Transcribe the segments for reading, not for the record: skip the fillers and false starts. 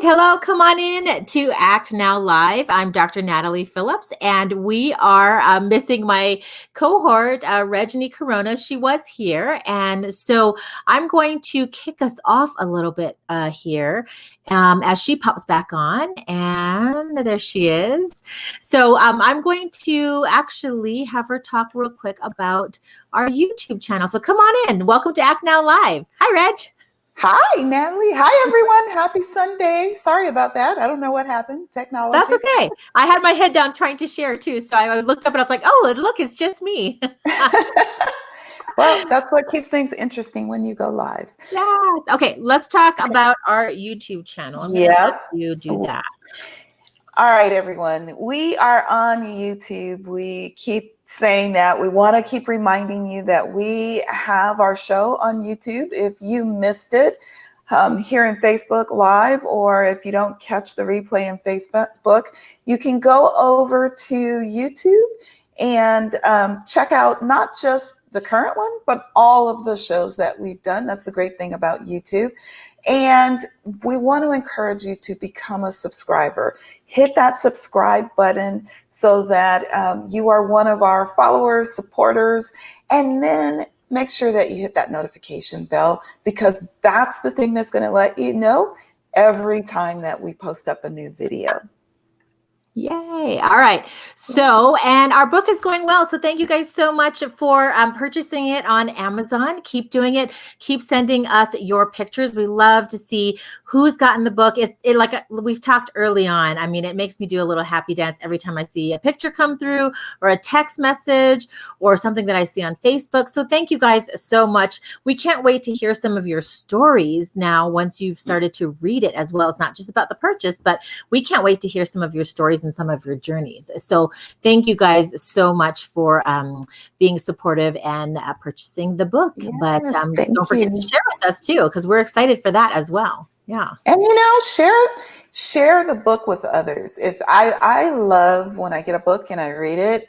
Hello. Come on in to Act Now Live. I'm Dr. Natalie Phillips, and we are missing my cohort, Reggie Corona. She was here, and so I'm going to kick us off a little bit here as she pops back on, and there she is. So I'm going to actually have her talk real quick about our YouTube channel. So come on in. Welcome to Act Now Live. Hi, Reg. Hi, Natalie. Hi, everyone. Happy Sunday. Sorry about that. I don't know what happened. Technology. That's okay. I had my head down trying to share too. So I looked up and I was like, oh, look, it's just me. Well, that's what keeps things interesting when you go live. Yes. Okay, let's talk about our YouTube channel. I'm going to have you do that. All right, everyone. We are on YouTube. We keep saying that. We want to keep reminding you that we have our show on YouTube. If you missed it here in Facebook Live, or if you don't catch the replay in Facebook, you can go over to YouTube and check out not just the current one, but all of the shows that we've done. That's the great thing about YouTube. And we want to encourage you to become a subscriber. Hit that subscribe button so that you are one of our followers, supporters, and then make sure that you hit that notification bell, because that's the thing that's going to let you know every time that we post up a new video. Yay. All right. So, and our book is going well. So thank you guys so much for purchasing it on Amazon. Keep doing it. Keep sending us your pictures. We love to see who's gotten the book. It's like we've talked early on. I mean, it makes me do a little happy dance every time I see a picture come through or a text message or something that I see on Facebook. So thank you guys so much. We can't wait to hear some of your stories now once you've started to read it as well. It's not just about the purchase, but we can't wait to hear some of your stories and some of your journeys. So thank you guys so much for being supportive and purchasing the book. Yes, but don't forget to share with us too, because we're excited for that as well. Yeah. And share the book with others. If I love when I get a book and I read it,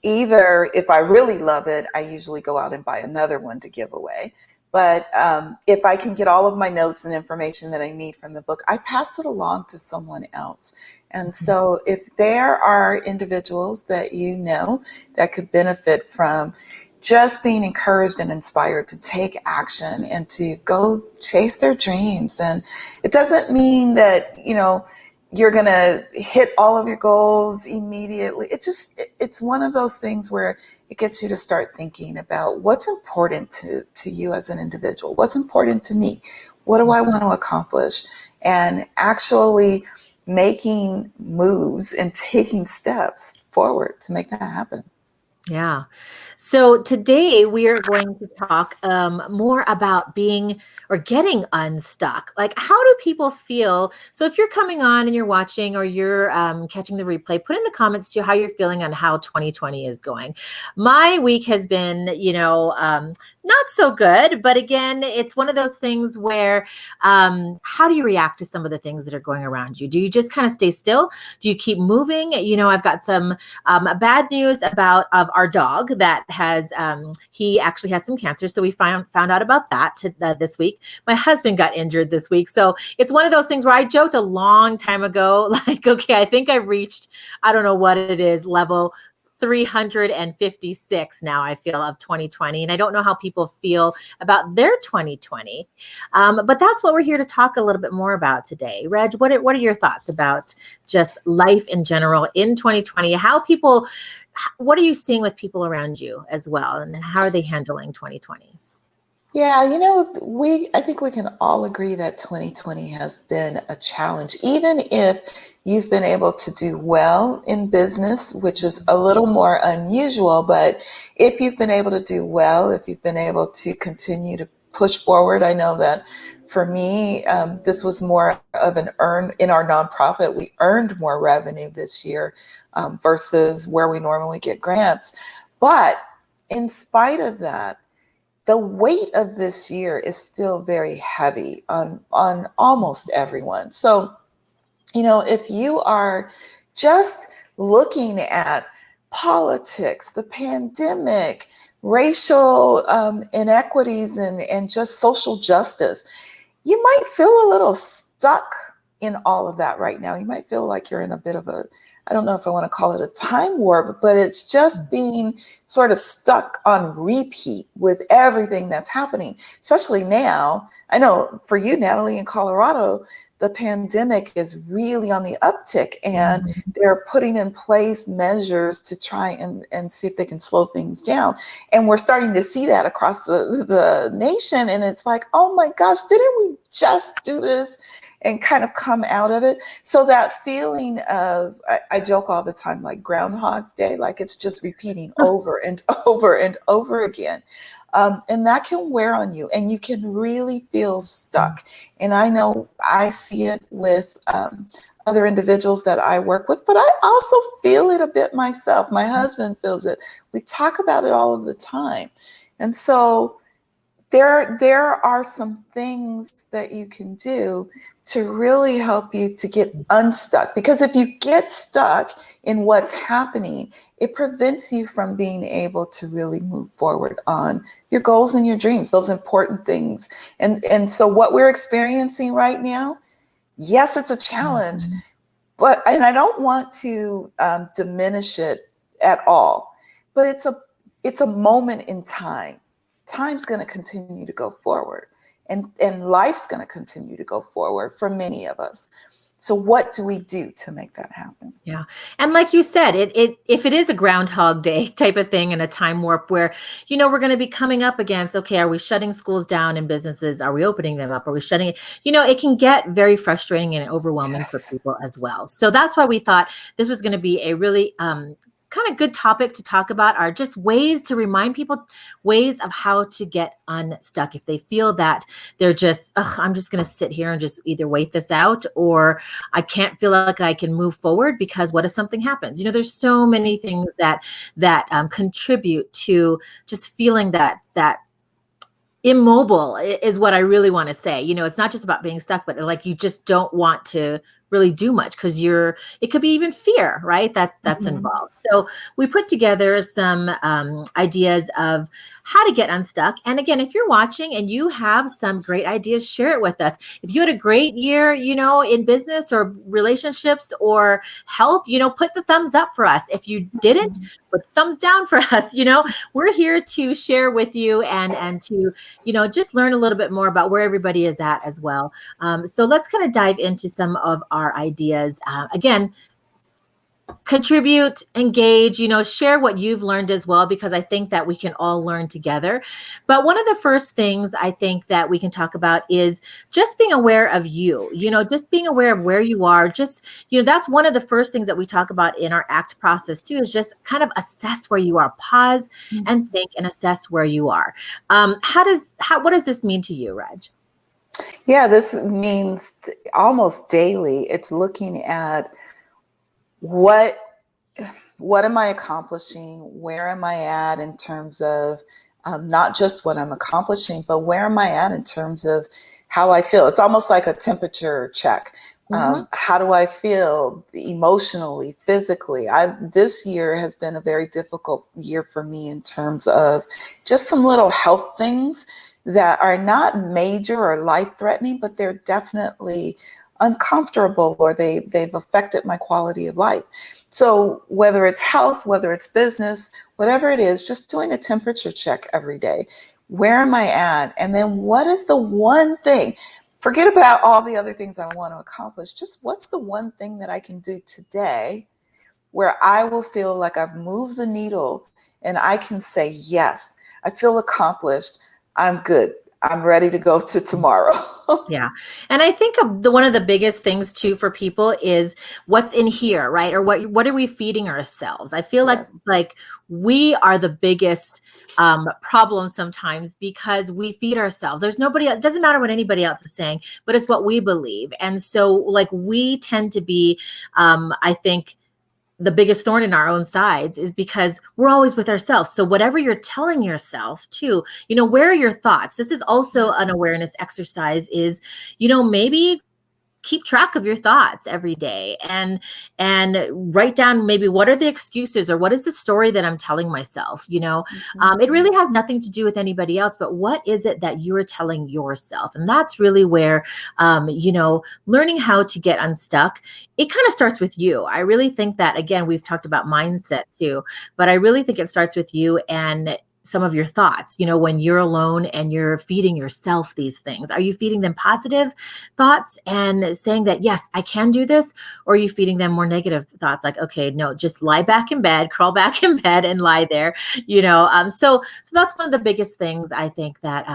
either if I really love it, I usually go out and buy another one to give away. But if I can get all of my notes and information that I need from the book, I pass it along to someone else. And so if there are individuals that you know that could benefit from just being encouraged and inspired to take action and to go chase their dreams. And it doesn't mean that, you're going to hit all of your goals immediately. It's one of those things where it gets you to start thinking about what's important to you as an individual. What's important to me? What do I want to accomplish? And actually making moves and taking steps forward to make that happen. Yeah. So today we are going to talk more about being or getting unstuck. Like, how do people feel? So if you're coming on and you're watching or you're catching the replay, put in the comments to how you're feeling on how 2020 is going. My week has been, not so good. But again, it's one of those things where how do you react to some of the things that are going around you? Do you just kind of stay still? Do you keep moving? I've got some bad news of our dog that has, he actually has some cancer. So we found out about that this week. My husband got injured this week. So it's one of those things where I joked a long time ago, like, okay, I think I've reached, I don't know what it is, level 356 now, I feel, of 2020. And I don't know how people feel about their 2020. But that's what we're here to talk a little bit more about today. Reg, what are your thoughts about just life in general in 2020? What are you seeing with people around you as well? And how are they handling 2020? Yeah, I think we can all agree that 2020 has been a challenge, even if you've been able to do well in business, which is a little more unusual. But if you've been able to do well, if you've been able to continue to push forward, I know that for me, this was more of an earn in our nonprofit. We earned more revenue this year versus where we normally get grants. But in spite of that, the weight of this year is still very heavy on almost everyone. So, if you are just looking at politics, the pandemic, racial inequities, and just social justice, you might feel a little stuck in all of that right now. You might feel like you're in a bit of a, I don't know if I want to call it a time warp, but it's just being sort of stuck on repeat with everything that's happening, especially now. I know for you, Natalie, in Colorado, the pandemic is really on the uptick, and they're putting in place measures to try and see if they can slow things down. And we're starting to see that across the nation. And it's like, oh my gosh, didn't we just do this and kind of come out of it? So that feeling of, I joke all the time, like Groundhog's Day, like it's just repeating over and over and over again. And that can wear on you, and you can really feel stuck. And I know I see it with other individuals that I work with, but I also feel it a bit myself. My husband feels it. We talk about it all of the time. And so there are some things that you can do to really help you to get unstuck. Because if you get stuck in what's happening, it prevents you from being able to really move forward on your goals and your dreams, those important things. And so what we're experiencing right now, yes, it's a challenge, but, and I don't want to diminish it at all, but it's a moment in time. Time's going to continue to go forward, and life's going to continue to go forward for many of us. So what do we do to make that happen? Yeah. And like you said, if it is a Groundhog Day type of thing and a time warp where, we're going to be coming up against, okay, are we shutting schools down and businesses? Are we opening them up? Are we shutting it? It can get very frustrating and overwhelming for Yes. people as well. So that's why we thought this was going to be a really kind of good topic to talk about, are just ways to remind people, ways of how to get unstuck if they feel that they're just, I'm just going to sit here and just either wait this out, or I can't feel like I can move forward because what if something happens? There's so many things that contribute to just feeling that immobile is what I really want to say. It's not just about being stuck, but like you just don't want to really do much because it could be even fear, right? That's involved. So we put together some ideas of how to get unstuck. And again, if you're watching and you have some great ideas, share it with us. If you had a great year, in business or relationships or health, put the thumbs up for us. If you didn't, put thumbs down for us. We're here to share with you and to, just learn a little bit more about where everybody is at as well. So let's kind of dive into some of our ideas. Again, contribute, engage, share what you've learned as well, because I think that we can all learn together. But one of the first things I think that we can talk about is just being aware of you, just being aware of where you are. Just, that's one of the first things that we talk about in our ACT process too, is just kind of assess where you are, pause and think and assess where you are. What does this mean to you, Reg? Yeah, this means almost daily. It's looking at what am I accomplishing? Where am I at in terms of not just what I'm accomplishing, but where am I at in terms of how I feel? It's almost like a temperature check. How do I feel emotionally, physically? This year has been a very difficult year for me in terms of just some little health things that are not major or life-threatening, but they're definitely uncomfortable, or they've affected my quality of life. So whether it's health, whether it's business, whatever it is, just doing a temperature check every day. Where am I at? And then what is the one thing? Forget about all the other things I want to accomplish. Just what's the one thing that I can do today where I will feel like I've moved the needle and I can say, yes, I feel accomplished. I'm good. I'm ready to go to tomorrow. Yeah. And I think one of the biggest things too for people is what's in here, right? Or what are we feeding ourselves? I feel Yes. like we are the biggest problem sometimes because we feed ourselves. There's nobody else. It doesn't matter what anybody else is saying, but it's what we believe. And so like we tend to be, I think, the biggest thorn in our own sides is because we're always with ourselves. So whatever you're telling yourself too, where are your thoughts? This is also an awareness exercise is, maybe keep track of your thoughts every day and write down maybe what are the excuses or what is the story that I'm telling myself. It really has nothing to do with anybody else, but what is it that you're telling yourself? And that's really where learning how to get unstuck, it kind of starts with you. I really think that, again, we've talked about mindset too, but I really think it starts with you and some of your thoughts. When you're alone and you're feeding yourself these things, are you feeding them positive thoughts and saying that, yes, I can do this? Or are you feeding them more negative thoughts like, okay, no, just lie back in bed, crawl back in bed and lie there, so that's one of the biggest things I think that,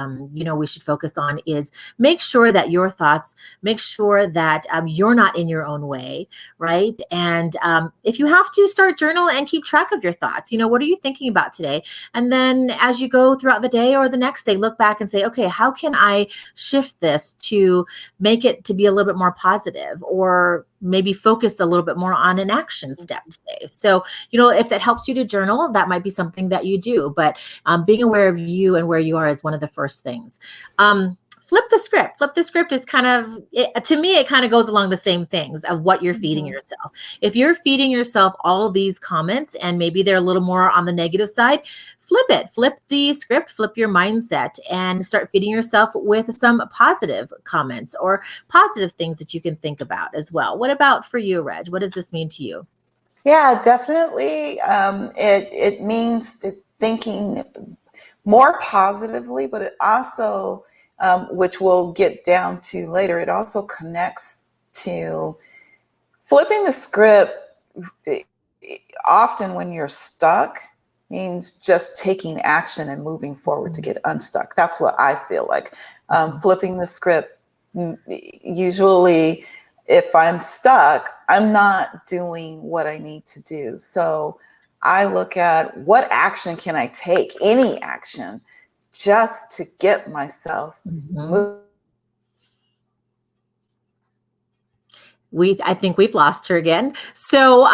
we should focus on is make sure that your thoughts, make sure that you're not in your own way, right? And if you have to, start journal and keep track of your thoughts. What are you thinking about today? And then as you go throughout the day or the next day, look back and say, okay, how can I shift this to make it to be a little bit more positive, or maybe focus a little bit more on an action step today? So, if it helps you to journal, that might be something that you do. But being aware of you and where you are is one of the first things. Flip the script. Flip the script is kind of, to me, it kind of goes along the same things of what you're feeding yourself. If you're feeding yourself all these comments and maybe they're a little more on the negative side, flip it. Flip the script, flip your mindset, and start feeding yourself with some positive comments or positive things that you can think about as well. What about for you, Reg? What does this mean to you? Yeah, definitely. It means thinking more positively, but it also, which we'll get down to later, it also connects to flipping the script. Often when you're stuck means just taking action and moving forward to get unstuck. That's what I feel like. Flipping the script, usually if I'm stuck, I'm not doing what I need to do. So I look at what action can I take, any action, just to get myself moving. I think we've lost her again. So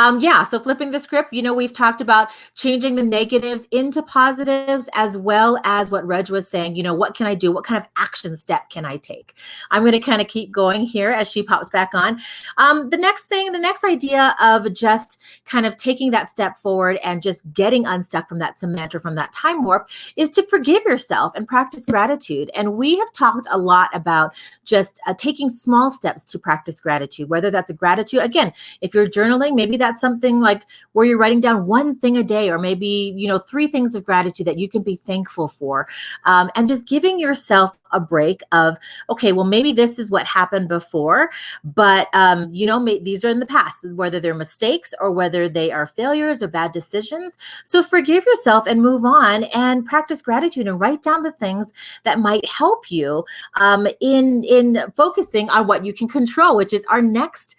so flipping the script, we've talked about changing the negatives into positives, as well as what Reg was saying, what can I do? What kind of action step can I take? I'm going to kind of keep going here as she pops back on. The next idea of just kind of taking that step forward and just getting unstuck from that cement or from that time warp is to forgive yourself and practice gratitude. And we have talked a lot about just taking small steps to practice gratitude, whether that's a gratitude. Again, if you're journaling, maybe that's something like where you're writing down one thing a day, or maybe, 3 things of gratitude that you can be thankful for. And just giving yourself a break of, okay, well, maybe this is what happened before, but, these are in the past, whether they're mistakes or whether they are failures or bad decisions. So forgive yourself and move on and practice gratitude and write down the things that might help you in focusing on what you can control, which is our next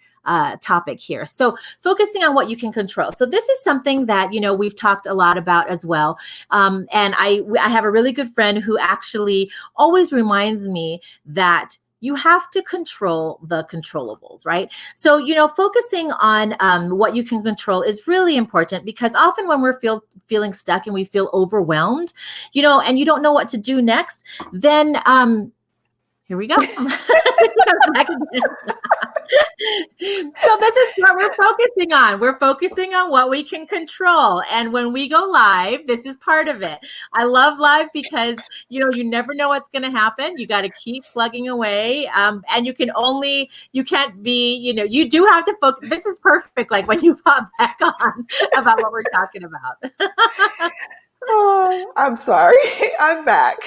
topic here. So focusing on what you can control. So this is something that, we've talked a lot about as well. And I have a really good friend who actually always reminds me that you have to control the controllables, right? So, focusing on what you can control is really important, because often when we're feeling stuck and we feel overwhelmed, and you don't know what to do next, then here we go. Back again. So this is what we're focusing on. We're focusing on what we can control. And when we go live, this is part of it. I love live because, you never know what's going to happen. You got to keep plugging away. And you can't be, you do have to focus. This is perfect. Like when you pop back on about what we're talking about. Oh, I'm sorry. I'm back.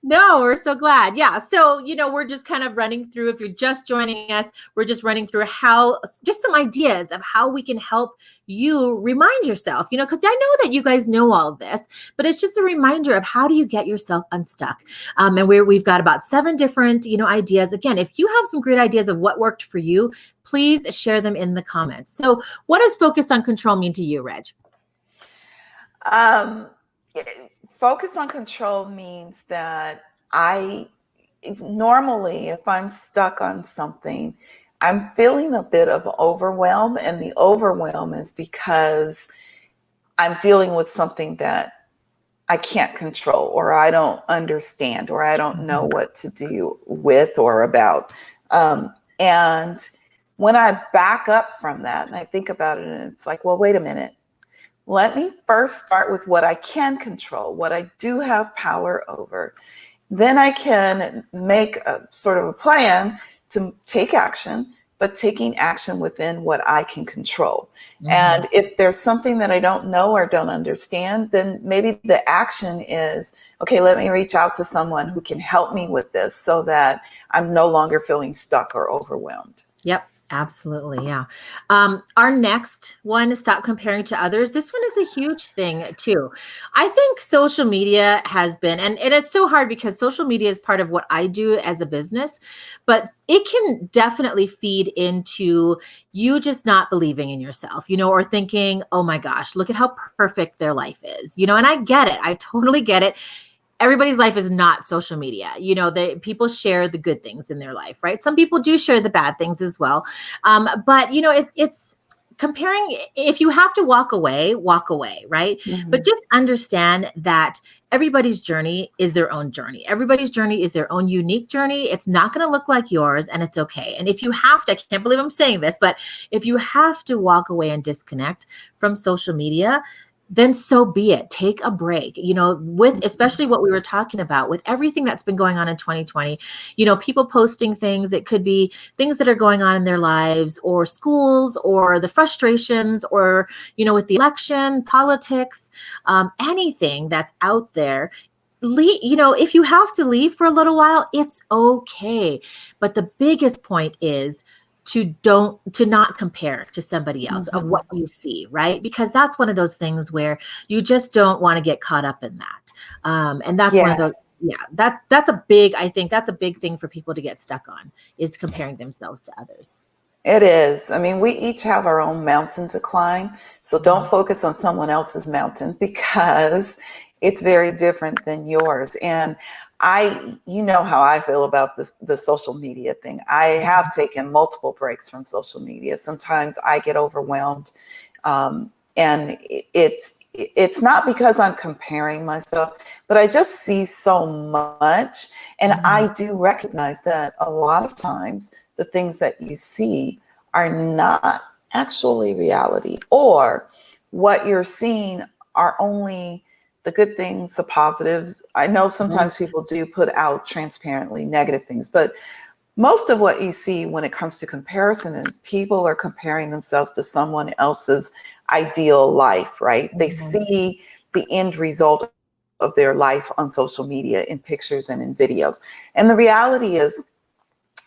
No, we're so glad. Yeah. So, we're just kind of running through, if you're just joining us, we're just running through just some ideas of how we can help you remind yourself, because I know that you guys know all of this, but it's just a reminder of how do you get yourself unstuck. And we've got about 7 different, ideas. Again, if you have some great ideas of what worked for you, please share them in the comments. So what does focus on control mean to you, Reg? Focus on control means that normally, if I'm stuck on something, I'm feeling a bit of overwhelm, and the overwhelm is because I'm dealing with something that I can't control, or I don't understand, or I don't know what to do with or about. And when I back up from that and I think about it, and it's like, well, wait a minute. Let me first start with what I can control, what I do have power over. Then I can make a sort of a plan to take action, but taking action within what I can control. Mhm. And if there's something that I don't know or don't understand, then maybe the action is, okay, let me reach out to someone who can help me with this so that I'm no longer feeling stuck or overwhelmed. Yep, absolutely. Yeah. Our next one is stop comparing to others. This one is a huge thing too. I think social media has been, and it's so hard because social media is part of what I do as a business, but it can definitely feed into you just not believing in yourself, or thinking, oh my gosh, look at how perfect their life is, and I get it. I totally get it. Everybody's life is not social media. People share the good things in their life, right? Some people do share the bad things as well. But it's comparing. If you have to walk away, right? But Mm-hmm. just understand that everybody's journey is their own journey. Everybody's journey is their own unique journey. It's not going to look like yours, and it's okay. And if you have to, I can't believe I'm saying this, but if you have to walk away and disconnect from social media, then so be it. Take a break, with especially what we were talking about with everything that's been going on in 2020, people posting things. It could be things that are going on in their lives or schools or the frustrations or, with the election, politics, anything that's out there. If you have to leave for a little while, it's okay. But the biggest point is to not compare to somebody else of Mm-hmm. what you see, right? Because that's one of those things where you just don't want to get caught up in that. And that's one of Yeah. those, yeah, that's a big, I think that's a big thing for people to get stuck on, is comparing themselves to others. It is. I mean, we each have our own mountain to climb. So don't Mhm. focus on someone else's mountain because it's very different than yours. And you know how I feel about this, the social media thing. I have taken multiple breaks from social media. Sometimes I get overwhelmed. And it's not because I'm comparing myself, but I just see so much. And Mhm. I do recognize that a lot of times the things that you see are not actually reality, or what you're seeing are only the good things, the positives. I know Mhm. sometimes people do put out transparently negative things, but most of what you see when it comes to comparison is people are comparing themselves to someone else's ideal life, right? They Mhm. see the end result of their life on social media in pictures and in videos. And the reality is,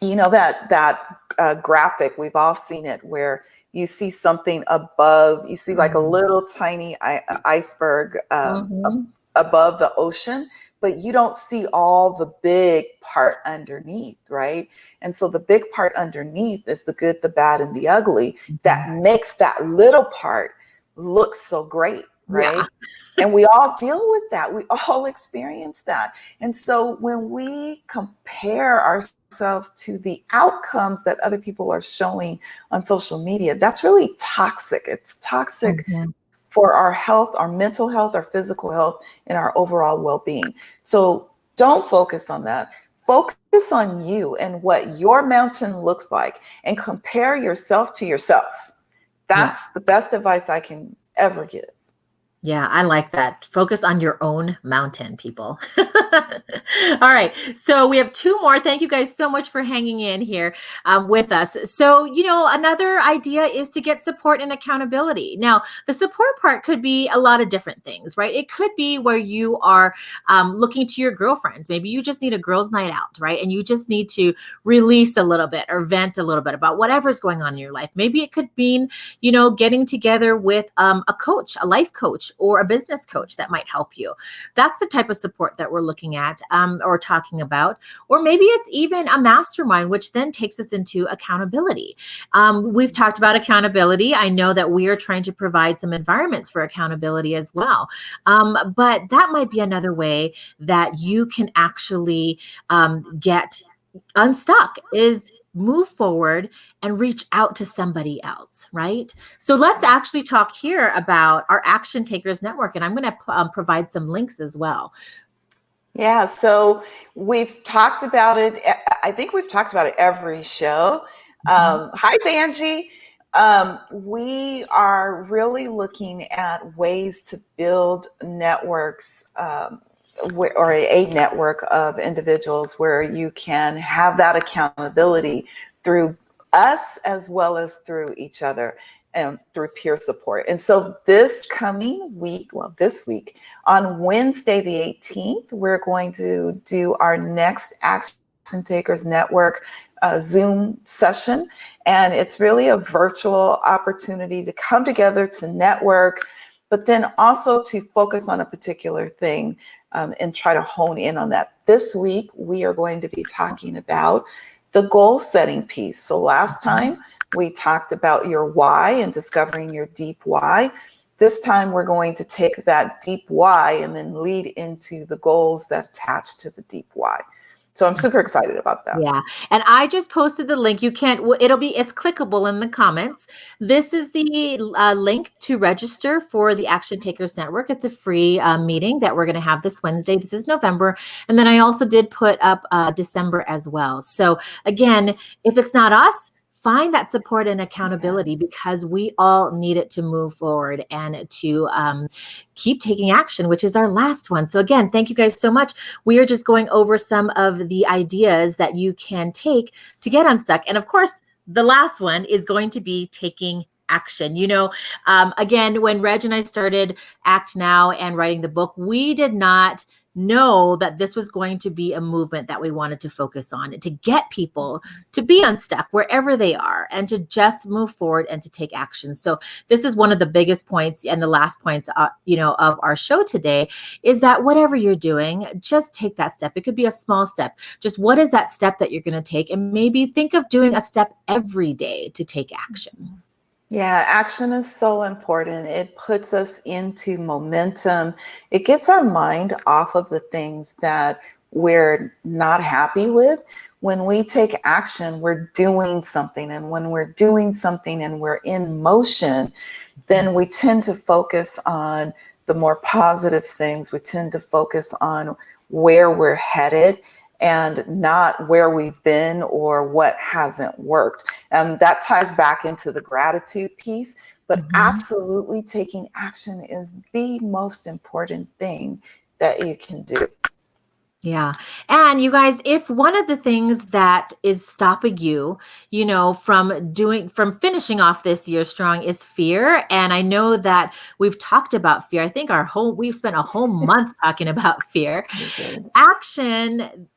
that graphic, we've all seen it, where you see something above, you see like a Mhm. little tiny iceberg Mhm. above the ocean, but you don't see all the big part underneath, right? And so the big part underneath is the good, the bad, and the ugly that Mhm. makes that little part look so great, Yeah. right? And we all deal with that. We all experience that. And so when we compare ourselves to the outcomes that other people are showing on social media, that's really toxic. It's toxic Mhm. for our health, our mental health, our physical health, and our overall well being. So don't focus on that. Focus on you and what your mountain looks like and compare yourself to yourself. Yeah. That's the best advice I can ever give. Yeah, I like that. Focus on your own mountain, people. All right. So we have two more. Thank you guys so much for hanging in here with us. So, another idea is to get support and accountability. Now, the support part could be a lot of different things, right? It could be where you are looking to your girlfriends. Maybe you just need a girls' night out, right? And you just need to release a little bit or vent a little bit about whatever's going on in your life. Maybe it could mean getting together with a coach, a life coach, or a business coach that might help you. That's the type of support that we're looking at or talking about. Or maybe it's even a mastermind, which then takes us into accountability. We've talked about accountability. I know that we are trying to provide some environments for accountability as well. But that might be another way that you can actually get unstuck, is move forward and reach out to somebody else, right? So let's actually talk here about our Action Takers Network, and I'm going to provide some links as well. Yeah, so we've talked about it. I think we've talked about it every show. Hi, Banji. We are really looking at ways to build networks, or a network of individuals where you can have that accountability through us as well as through each other and through peer support. And so this coming week, well, this week, on Wednesday the 18th, we're going to do our next Action Takers Network Zoom session. And it's really a virtual opportunity to come together to network, but then also to focus on a particular thing, and try to hone in on that. This week, we are going to be talking about the goal setting piece. So last time we talked about your why and discovering your deep why. This time we're going to take that deep why and then lead into the goals that attach to the deep why. So I'm super excited about that. Yeah. And I just posted the link. You can't, it's clickable in the comments. This is the link to register for the Action Takers Network. It's a free meeting that we're going to have this Wednesday. This is November. And then I also did put up December as well. So again, if it's not us, find that support and accountability, because we all need it to move forward and to keep taking action, which is our last one. So again, thank you guys so much. We are just going over some of the ideas that you can take to get unstuck. And of course, the last one is going to be taking action. Again, when Reg and I started Act Now and writing the book, we did not know that this was going to be a movement that we wanted to focus on, to get people to be unstuck wherever they are and to just move forward and to take action. So this is one of the biggest points and the last points, of our show today, is that whatever you're doing, just take that step. It could be a small step. Just what is that step that you're going to take? And maybe think of doing a step every day to take action. Yeah, action is so important. It puts us into momentum. It gets our mind off of the things that we're not happy with. When we take action, we're doing something. And when we're doing something and we're in motion, then we tend to focus on the more positive things. We tend to focus on where we're headed and not where we've been or what hasn't worked. That ties back into the gratitude piece, but absolutely taking action is the most important thing that you can do. Yeah. And you guys, if one of the things that is stopping you, from finishing off this year strong is fear. And I know that we've talked about fear. I think we've spent a whole month talking about fear. Action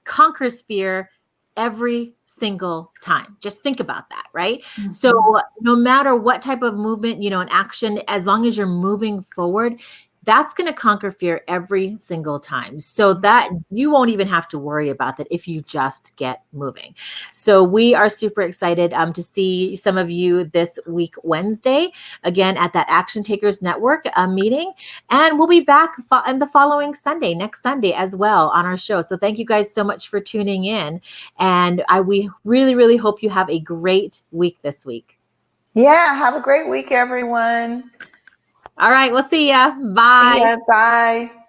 conquers fear every single time. Just think about that, right? So no matter what type of movement, an action, as long as you're moving forward, that's going to conquer fear every single time, so that you won't even have to worry about that if you just get moving. So we are super excited to see some of you this week, Wednesday, again at that Action Takers Network meeting. And we'll be back in the following Sunday, next Sunday as well on our show. So thank you guys so much for tuning in. And we really, really hope you have a great week this week. Yeah, have a great week, everyone. All right, we'll see ya. Bye. See ya. Bye.